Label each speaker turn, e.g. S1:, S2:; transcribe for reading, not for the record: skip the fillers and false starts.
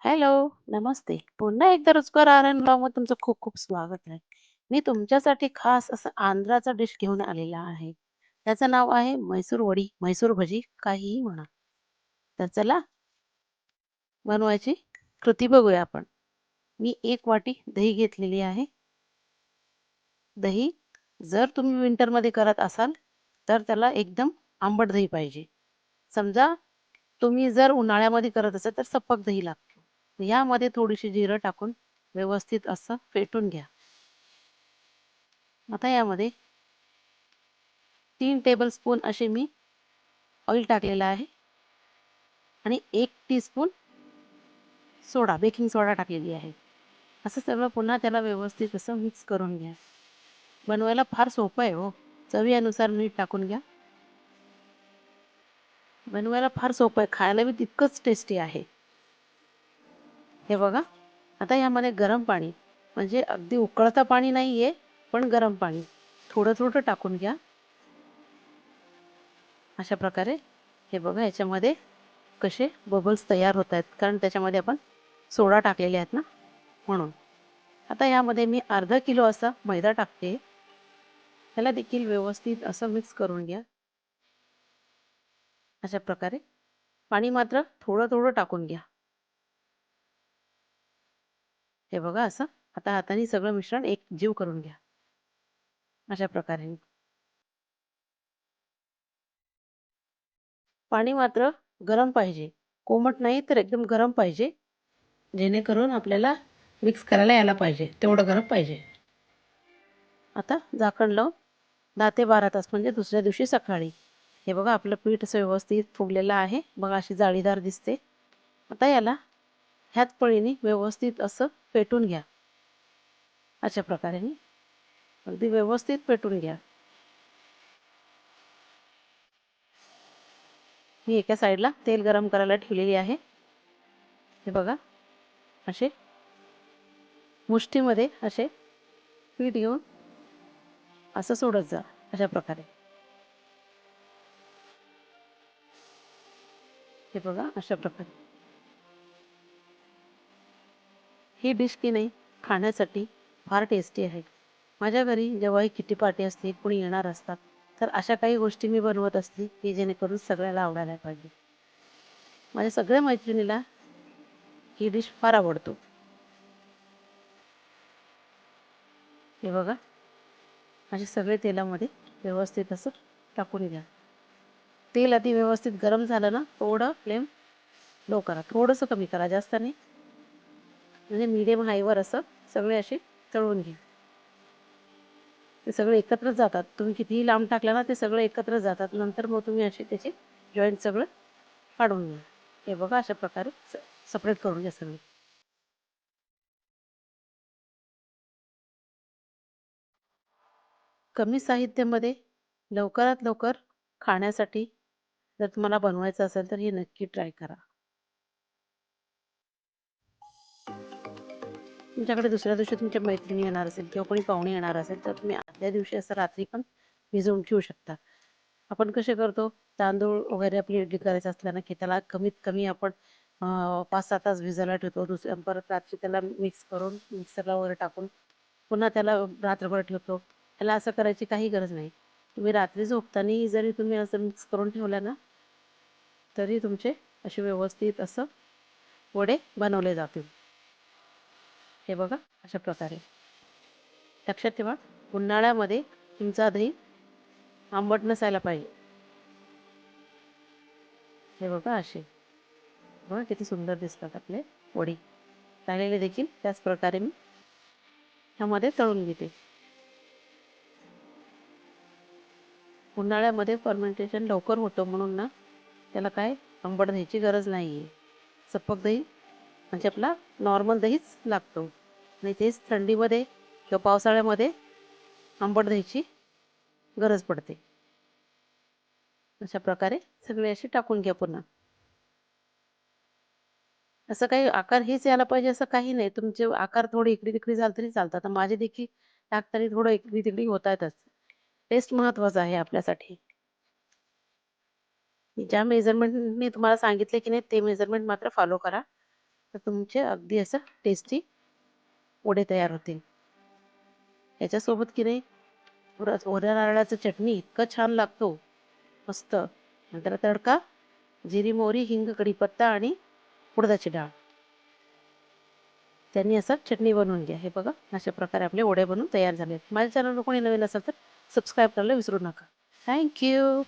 S1: Hello, नमस्ते. पुन्हा एकदा रुचकर आहार ब्लॉगमध्ये तुमचं खूप खूप स्वागत आहे. मी तुमच्यासाठी खास असं आंध्राचा डिश घेऊन आलेला आहे. त्याचं नाव आहे म्हैसूर वडी, म्हैसूर भजी काहीही म्हणा. तर चला बनवायची कृती बघूया आपण. मी 1 वाटी दही घेतलेली आहे. दही जर तुम्ही विंटरमध्ये करत असाल, तर त्याला एकदम आंबट दही पाहिजे. समजा तुम्ही जर उन्हाळ्यामध्ये करत असाल, तर सपक दही लागतं. यामध्ये थोडीशी जिरं टाकून व्यवस्थित असं फेटून घ्या. आता यामध्ये 3 टेबलस्पून असे मी ऑइल टाकलेलं आहे आणि 1 टीस्पून सोडा, बेकिंग सोडा टाकलेली आहे. असं सगळं पुन्हा त्याला व्यवस्थित असं मिक्स करून घ्या. बनवायला फार सोपं आहे हो. चवीनुसार मीठ टाकून घ्या. बनवायला फार सोपं आहे. खायला बी तितकंच टेस्टी आहे. हे बघा. आता यामध्ये गरम पाणी म्हणजे अगदी उकळतं पाणी नाहीये, पण गरम पाणी थोडं-थोडं टाकून घ्या. अशा प्रकारे हे बघा याच्यामध्ये कसे बबल्स तयार होत आहेत, कारण त्याच्यामध्ये आपण सोडा टाकलेले आहेत ना म्हणून. आता यामध्ये मी अर्धा किलो असा मैदा टाकते. त्याला देखील व्यवस्थित असं मिक्स करून घ्या. अशा प्रकारे पाणी मात्र थोडं-थोडं टाकून घ्या. हे बघा असं. आता हाताने सगळं मिश्रण एकजीव करून घ्या. अशा प्रकारे. पाणी मात्र गरम पाहिजे. कोमट नाही तर एकदम गरम पाहिजे. जेणेकरून आपल्याला मिक्स करायला यायला पाहिजे. तेवढं गरम पाहिजे. आता झाकण लावून 10 ते 12 तास म्हणजे दुसऱ्या दिवशी सकाळी. हे बघा आपलं पीठ असं व्यवस्थित फुगलेलं आहे. बघा अशी जाळीदार दिसते. आता याला ह्याच पळीने व्यवस्थित असं फेटून घ्या. अशा प्रकारे अगदी व्यवस्थित फेटून घ्या. मी एका साईडला तेल गरम करायला ठेवलेली आहे. हे बघा असे मुष्टीमध्ये असे पीठ घेऊन असं सोडत जा. अशा प्रकारे. हे बघा अशा प्रकारे. ही डिश की नाही खाण्यासाठी फार टेस्टी आहे. माझ्या घरी जेव्हाही किटी पार्टी असते, कुणी येणार असतात, तर अशा काही गोष्टी मी बनवत असते, की जेणेकरून सगळ्याला आवडायला पाहिजे. माझ्या सगळ्या मैत्रिणीला ही डिश फार आवडतो. हे बघा असे सगळे तेलामध्ये व्यवस्थित असं टाकून घ्या. तेल आधी व्यवस्थित गरम झालं ना, थोडं फ्लेम लो करा. थोडंसं कमी करा, जास्त नाही. म्हणजे मीडियम हायवर असं सगळे असे तळून घ्या. ते सगळे एकत्रच जातात. तुम्ही कितीही लांब टाकलं ना, ते सगळे एकत्रच जातात. नंतर मग तुम्ही असे त्याचे जॉईंट सगळं काढून घ्या. हे बघा अशा प्रकारे सेपरेट करून घ्या सगळे. कमी साहित्यामध्ये लवकरात लवकर खाण्यासाठी जर तुम्हाला बनवायचं असेल तर हे नक्की ट्राय करा. तुमच्याकडे दुसऱ्या दिवशी तुमच्या मैत्रिणी येणार असेल किंवा कोणी पाहुणे येणार असेल तर तुम्ही आदल्या दिवशी असं रात्री पण भिजवून ठेवू शकता. आपण कसे करतो तांदूळ वगैरे आपली इडली करायचं असल्यानं की त्याला कमीत कमी आपण 5-6 तास भिजायला ठेवतो. परत रात्री त्याला मिक्स करून मिक्सरला वगैरे टाकून पुन्हा त्याला रात्रभर ठेवतो. त्याला असं करायची काही गरज नाही. तुम्ही रात्री झोपताना जरी तुम्ही असं मिक्स करून ठेवलं ना, तरी तुमचे असे व्यवस्थित असं वडे बनवले जातील. हे बघा अशा प्रकारे. लक्षात ठेवा उन्हाळ्यामध्ये तुमचा दही आंबट नसायला पाहिजे. हे बघा असे. बघा किती सुंदर दिसतात आपले वडी. तळलेले देखील त्याच प्रकारे मी ह्यामध्ये तळून घेते. उन्हाळ्यामध्ये फर्मेंटेशन लवकर होतं म्हणून ना त्याला काय आंबट दह्याची गरज नाही आहे. सपक दही म्हणजे आपला नॉर्मल दहीच लागतो आणि तेच थंडीमध्ये किंवा पावसाळ्यामध्ये आंबट दह्याची गरज पडते. अशा प्रकारे सगळे असे टाकून घ्या पुन्हा. असं काही आकार हेच यायला पाहिजे असं काही नाही. तुमचे आकार थोडे इकडे-तिकडे झाले तरी चालतात. आता माझे देखील टाकताना थोडं इकडे-तिकडे होतातच. टेस्ट महत्त्वाचा आहे आपल्यासाठी. ज्या मेजरमेंटनी तुम्हाला सांगितले की नाही ते मेजरमेंट मात्र फॉलो करा. तर तुमचे अगदी असं टेस्टी वडे तयार होतील. याच्यासोबत की नाही ओल्या नारळाचं चटणी इतकं छान लागतो, मस्त. नंतर तडका, जिरी, मोहरी, हिंग, कढीपत्ता आणि उडदाची डाळ. त्यांनी असं चटणी बनवून घ्या. हे बघा, अशा प्रकारे आपले वडे बनवून तयार झाले. माझ्या चॅनलवर कोणी नवीन असेल तर सबस्क्राईब करायला विसरू नका. थँक्यू.